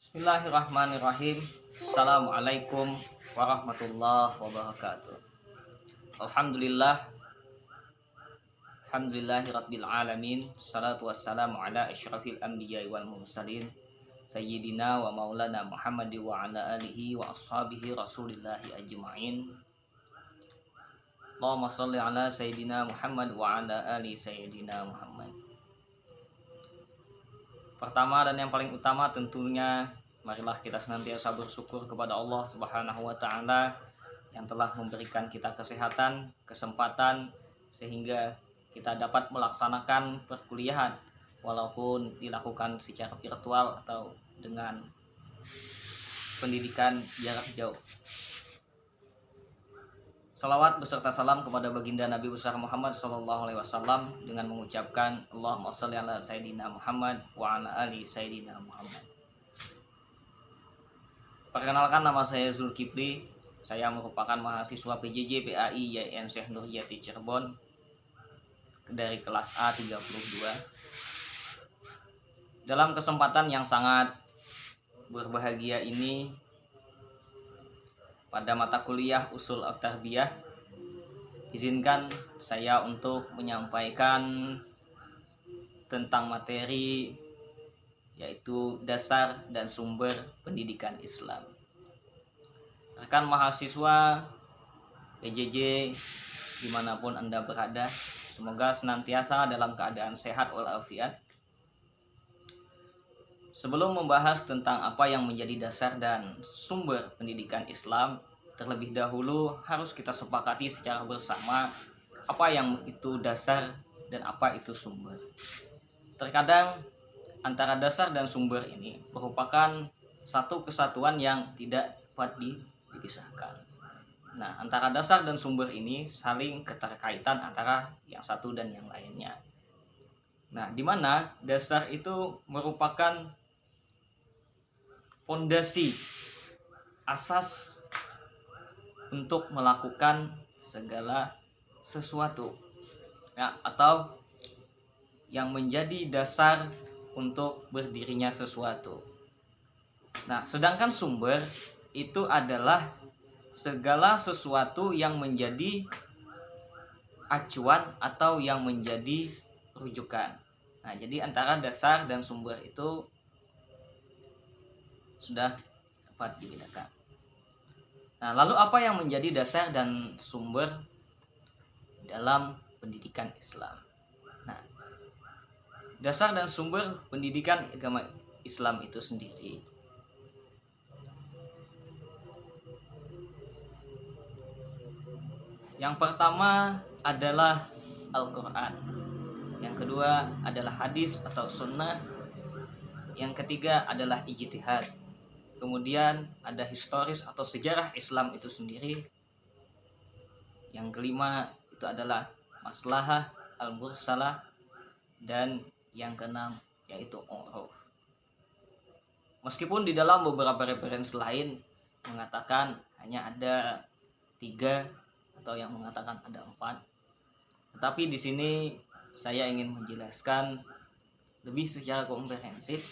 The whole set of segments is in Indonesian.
Bismillahirrahmanirrahim. Assalamualaikum warahmatullahi wabarakatuh. Alhamdulillah, alhamdulillahi rabbil alamin. Salatu wassalamu ala asyrafil anbiya wal mursalin sayyidina wa maulana Muhammad wa ala alihi wa ashabihi rasulillahi ajma'in. Allahumma salli ala sayyidina Muhammad wa ala ali sayyidina Muhammad. Pertama dan yang paling utama tentunya marilah kita senantiasa bersyukur kepada Allah Subhanahu wa taala yang telah memberikan kita kesehatan, kesempatan sehingga kita dapat melaksanakan perkuliahan walaupun dilakukan secara virtual atau dengan pendidikan jarak jauh. Salawat beserta salam kepada baginda Nabi besar Muhammad SAW dengan mengucapkan Allahumma sholli ala sayyidina Muhammad wa ala ali sayyidina Muhammad. Perkenalkan, nama saya Zulkifli. Saya merupakan mahasiswa PJJ PAI YN Syekh Nurjati Cirebon dari kelas A32. Dalam kesempatan yang sangat berbahagia ini, pada mata kuliah Ushul At-Tarbiyah, izinkan saya untuk menyampaikan tentang materi yaitu dasar dan sumber pendidikan Islam. Rekan mahasiswa PJJ dimanapun Anda berada, semoga senantiasa dalam keadaan sehat walafiat. Sebelum membahas tentang apa yang menjadi dasar dan sumber pendidikan Islam, terlebih dahulu harus kita sepakati secara bersama apa yang itu dasar dan apa itu sumber. Terkadang antara dasar dan sumber ini merupakan satu kesatuan yang tidak dapat dipisahkan. Nah, antara dasar dan sumber ini saling keterkaitan antara yang satu dan yang lainnya. Nah, di mana dasar itu merupakan fondasi asas untuk melakukan segala sesuatu ya, atau yang menjadi dasar untuk berdirinya sesuatu. Nah, sedangkan sumber itu adalah segala sesuatu yang menjadi acuan atau yang menjadi rujukan. Nah, jadi antara dasar dan sumber itu sudah dapat dibedakan. Nah, lalu apa yang menjadi dasar dan sumber dalam pendidikan Islam? Nah, dasar dan sumber pendidikan agama Islam itu sendiri yang pertama adalah Al-Quran, yang kedua adalah hadis atau sunnah, yang ketiga adalah ijtihad. Kemudian ada historis atau sejarah Islam itu sendiri. Yang kelima itu adalah maslahah al-mursalah, dan yang keenam yaitu uruf. Meskipun di dalam beberapa referensi lain mengatakan hanya ada 3 atau yang mengatakan ada 4, tetapi di sini saya ingin menjelaskan lebih secara komprehensif.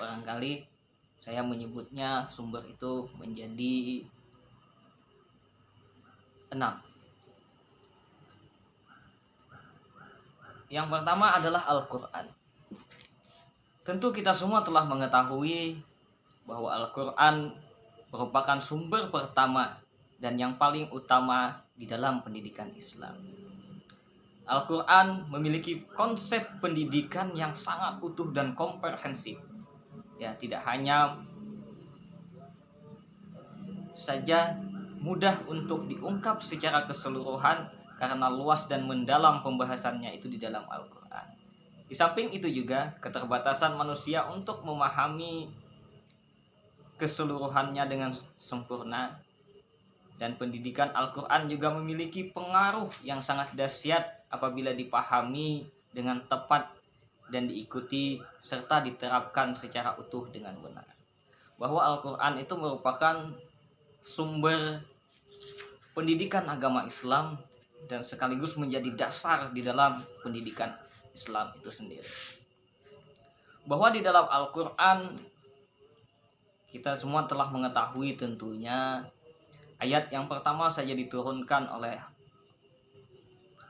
Barangkali saya menyebutnya sumber itu menjadi 6. Yang pertama adalah Al-Quran. Tentu kita semua telah mengetahui bahwa Al-Quran merupakan sumber pertama dan yang paling utama di dalam pendidikan Islam. Al-Quran memiliki konsep pendidikan yang sangat utuh dan komprehensif. Ya, tidak hanya saja mudah untuk diungkap secara keseluruhan karena luas dan mendalam pembahasannya itu di dalam Al-Quran. Di samping itu juga keterbatasan manusia untuk memahami keseluruhannya dengan sempurna, dan pendidikan Al-Quran juga memiliki pengaruh yang sangat dahsyat apabila dipahami dengan tepat dan diikuti serta diterapkan secara utuh dengan benar. Bahwa Al-Quran itu merupakan sumber pendidikan agama Islam dan sekaligus menjadi dasar di dalam pendidikan Islam itu sendiri. Bahwa di dalam Al-Quran kita semua telah mengetahui tentunya ayat yang pertama saja diturunkan oleh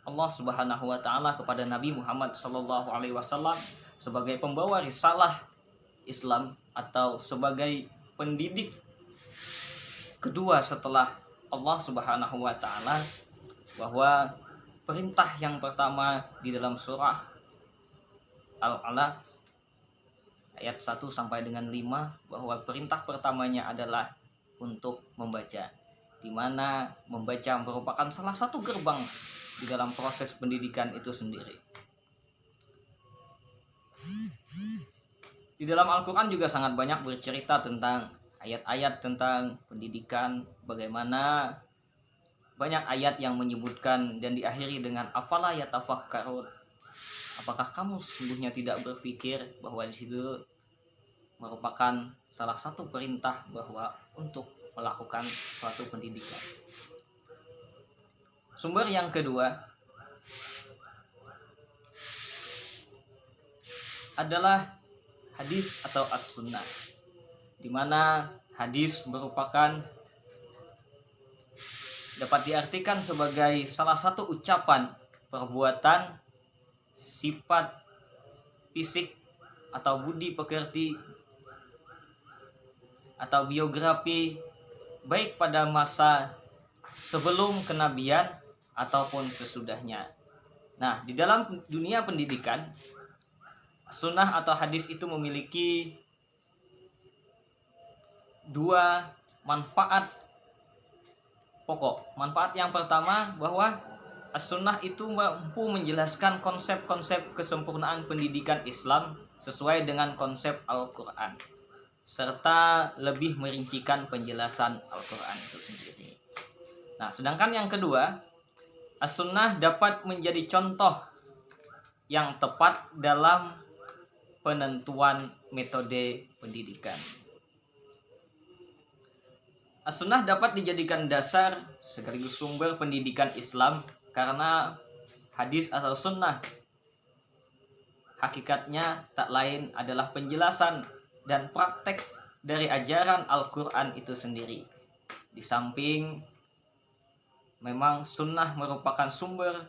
Allah Subhanahu wa taala kepada Nabi Muhammad sallallahu alaihi wasallam sebagai pembawa risalah Islam atau sebagai pendidik kedua setelah Allah Subhanahu wa taala, bahwa perintah yang pertama di dalam surah Al-Alaq ayat 1 sampai dengan 5, bahwa perintah pertamanya adalah untuk membaca, di mana membaca merupakan salah satu gerbang di dalam proses pendidikan itu sendiri. Di dalam Al-Quran juga sangat banyak bercerita tentang ayat-ayat tentang pendidikan, bagaimana banyak ayat yang menyebutkan dan diakhiri dengan afala yatafakkarun. Apakah kamu sesungguhnya tidak berpikir bahwa di situ merupakan salah satu perintah bahwa untuk melakukan suatu pendidikan. Sumber yang kedua adalah hadis atau as-sunnah, di mana hadis merupakan dapat diartikan sebagai salah satu ucapan, perbuatan, sifat fisik atau budi pekerti atau biografi baik pada masa sebelum kenabian ataupun sesudahnya. Nah, di dalam dunia pendidikan, sunnah atau hadis itu memiliki dua manfaat pokok. Manfaat yang pertama, bahwa as-sunnah itu mampu menjelaskan konsep-konsep kesempurnaan pendidikan Islam sesuai dengan konsep Al-Quran, serta lebih merincikan penjelasan Al-Quran itu sendiri. Nah, sedangkan yang kedua, as-sunnah dapat menjadi contoh yang tepat dalam penentuan metode pendidikan. As-sunnah dapat dijadikan dasar sekaligus sumber pendidikan Islam karena hadis atau sunnah hakikatnya tak lain adalah penjelasan dan praktek dari ajaran Al-Quran itu sendiri. Di samping memang sunnah merupakan sumber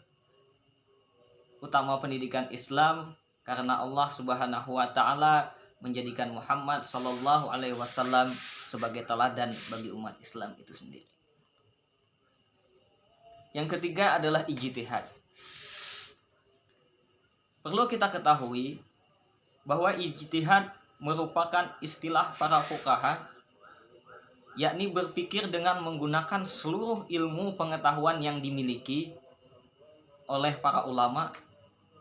utama pendidikan Islam karena Allah Subhanahu wa taala menjadikan Muhammad sallallahu alaihi wasallam sebagai teladan bagi umat Islam itu sendiri. Yang ketiga adalah ijtihad. Perlu kita ketahui bahwa ijtihad merupakan istilah para fuqaha, yakni berpikir dengan menggunakan seluruh ilmu pengetahuan yang dimiliki oleh para ulama,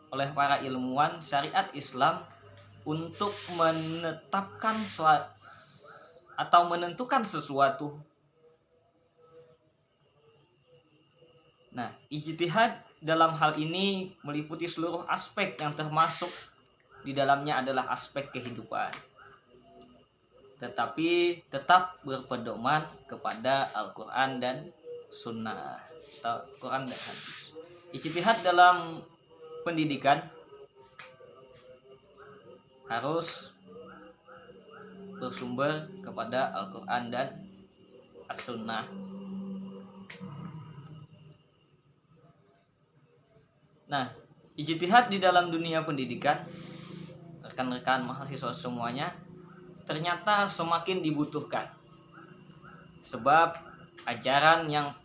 oleh para ilmuwan syariat Islam untuk menetapkan atau menentukan sesuatu. Nah, ijtihad dalam hal ini meliputi seluruh aspek yang termasuk di dalamnya adalah aspek kehidupan, tetapi tetap berpedoman kepada Al-Quran dan Sunnah atau Quran dan hadis. Ijtihad dalam pendidikan harus bersumber kepada Al-Quran dan As-Sunnah. Nah, ijtihad di dalam dunia pendidikan, rekan-rekan mahasiswa semuanya, ternyata semakin dibutuhkan. Sebab ajaran yang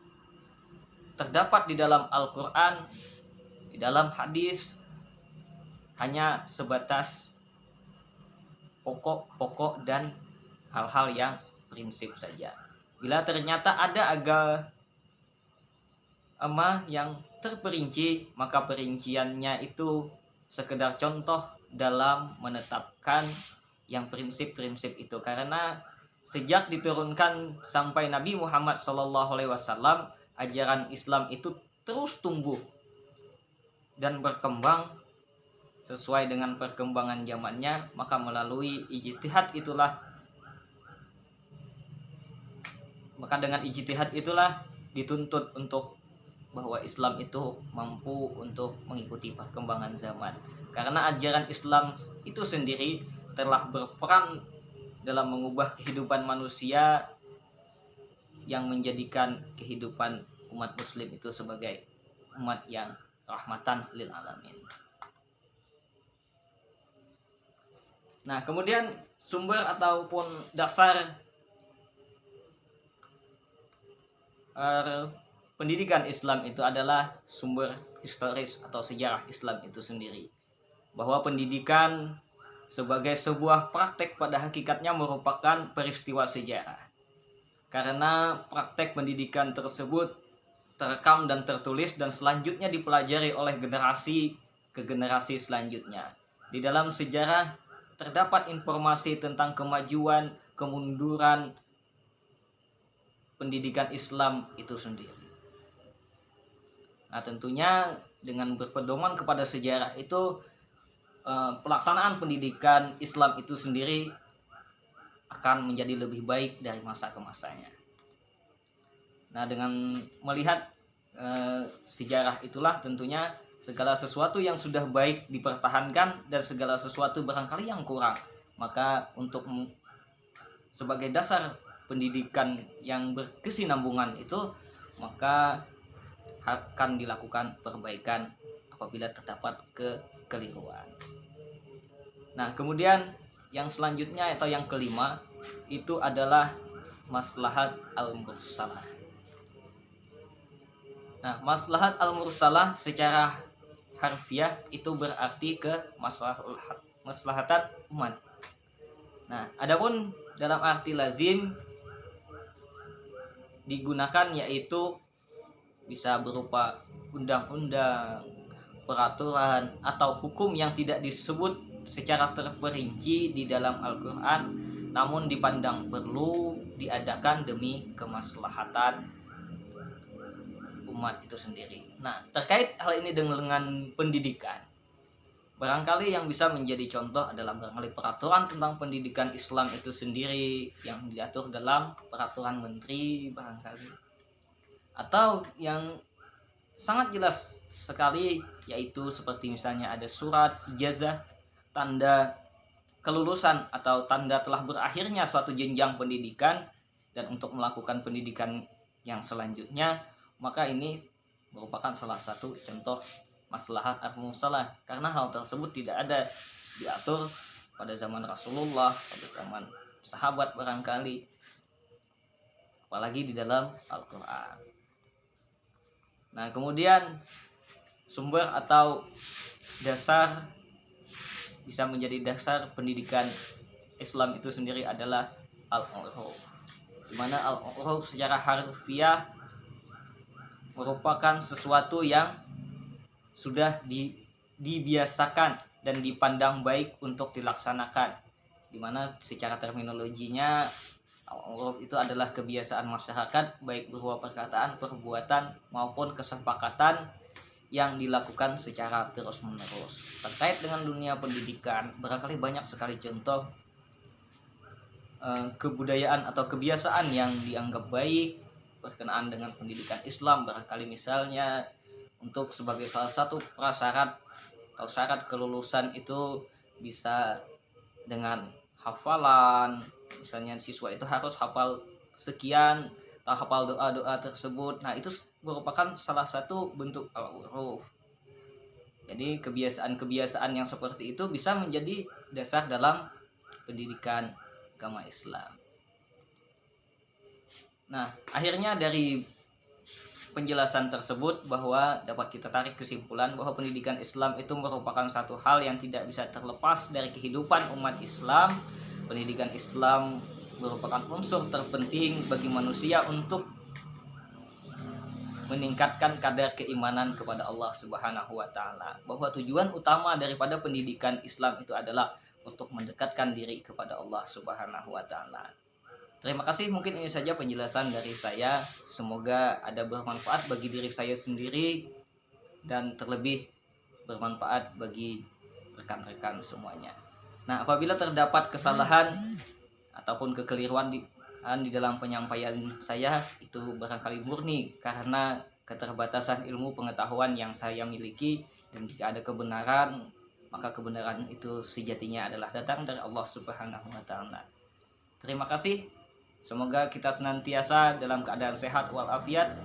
terdapat di dalam Al-Quran, di dalam hadis, hanya sebatas pokok-pokok dan hal-hal yang prinsip saja. Bila ternyata ada agama yang terperinci, maka perinciannya itu sekedar contoh dalam menetapkan yang prinsip-prinsip itu. Karena sejak diturunkan sampai Nabi Muhammad SAW, ajaran Islam itu terus tumbuh dan berkembang sesuai dengan perkembangan zamannya. Maka melalui ijtihad itulah, maka dengan ijtihad itulah dituntut untuk bahwa Islam itu mampu untuk mengikuti perkembangan zaman. Karena ajaran Islam itu sendiri telah berperan dalam mengubah kehidupan manusia yang menjadikan kehidupan umat muslim itu sebagai umat yang rahmatan lil alamin. Nah, kemudian sumber ataupun dasar pendidikan Islam itu adalah sumber historis atau sejarah Islam itu sendiri. Bahwa pendidikan sebagai sebuah praktek pada hakikatnya merupakan peristiwa sejarah. Karena praktek pendidikan tersebut terekam dan tertulis dan selanjutnya dipelajari oleh generasi ke generasi selanjutnya. Di dalam sejarah terdapat informasi tentang kemajuan, kemunduran pendidikan Islam itu sendiri. Nah, tentunya dengan berpedoman kepada sejarah itu pelaksanaan pendidikan Islam itu sendiri akan menjadi lebih baik dari masa ke masanya. Nah, dengan melihat sejarah itulah tentunya segala sesuatu yang sudah baik dipertahankan dan segala sesuatu barangkali yang kurang, maka untuk sebagai dasar pendidikan yang berkesinambungan itu, maka akan dilakukan perbaikan apabila terdapat kekeliruan. Nah, kemudian yang selanjutnya atau yang kelima itu adalah maslahat al-mursalah. Nah, maslahat al-mursalah secara harfiah itu berarti ke maslahatan umat. Nah, adapun dalam arti lazim digunakan yaitu bisa berupa undang-undang, peraturan, atau hukum yang tidak disebut secara terperinci di dalam Al-Quran, namun dipandang perlu diadakan demi kemaslahatan umat itu sendiri. Nah, terkait hal ini dengan pendidikan, barangkali yang bisa menjadi contoh adalah barangkali peraturan tentang pendidikan Islam itu sendiri yang diatur dalam peraturan menteri barangkali, atau yang sangat jelas sekali yaitu seperti misalnya ada surat ijazah, tanda kelulusan atau tanda telah berakhirnya suatu jenjang pendidikan dan untuk melakukan pendidikan yang selanjutnya, maka ini merupakan salah satu contoh maslahat al-mursalah, karena hal tersebut tidak ada diatur pada zaman Rasulullah, pada zaman sahabat barangkali, apalagi di dalam Al-Quran. Nah, kemudian sumber atau dasar bisa menjadi dasar pendidikan Islam itu sendiri adalah al-uruf, di mana al-uruf secara harfiah merupakan sesuatu yang sudah dibiasakan dan dipandang baik untuk dilaksanakan, di mana secara terminologinya al-uruf itu adalah kebiasaan masyarakat baik berupa perkataan, perbuatan maupun kesepakatan yang dilakukan secara terus-menerus. Terkait dengan dunia pendidikan, barangkali banyak sekali contoh kebudayaan atau kebiasaan yang dianggap baik berkenaan dengan pendidikan Islam. Barangkali misalnya untuk sebagai salah satu prasyarat atau syarat kelulusan itu bisa dengan hafalan. Misalnya siswa itu harus hafal sekian atau hafal doa-doa tersebut. Nah, itu merupakan salah satu bentuk al-uruf. Jadi kebiasaan-kebiasaan yang seperti itu bisa menjadi dasar dalam pendidikan agama Islam. Nah, akhirnya dari penjelasan tersebut bahwa dapat kita tarik kesimpulan bahwa pendidikan Islam itu merupakan satu hal yang tidak bisa terlepas dari kehidupan umat Islam. Pendidikan Islam merupakan unsur terpenting bagi manusia untuk meningkatkan kadar keimanan kepada Allah Subhanahu wa taala. Bahwa tujuan utama daripada pendidikan Islam itu adalah untuk mendekatkan diri kepada Allah Subhanahu wa taala. Terima kasih, mungkin ini saja penjelasan dari saya. Semoga ada bermanfaat bagi diri saya sendiri dan terlebih bermanfaat bagi rekan-rekan semuanya. Nah, apabila terdapat kesalahan ataupun kekeliruan di dalam penyampaian saya, itu barangkali murni karena keterbatasan ilmu pengetahuan yang saya miliki, dan jika ada kebenaran, maka kebenaran itu sejatinya adalah datang dari Allah Subhanahu wa taala. Terima kasih. Semoga kita senantiasa dalam keadaan sehat walafiat.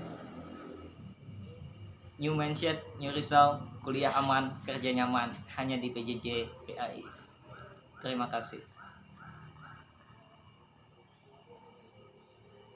New mindset, new result, kuliah aman, kerja nyaman, hanya di PJJ PAI. Terima kasih.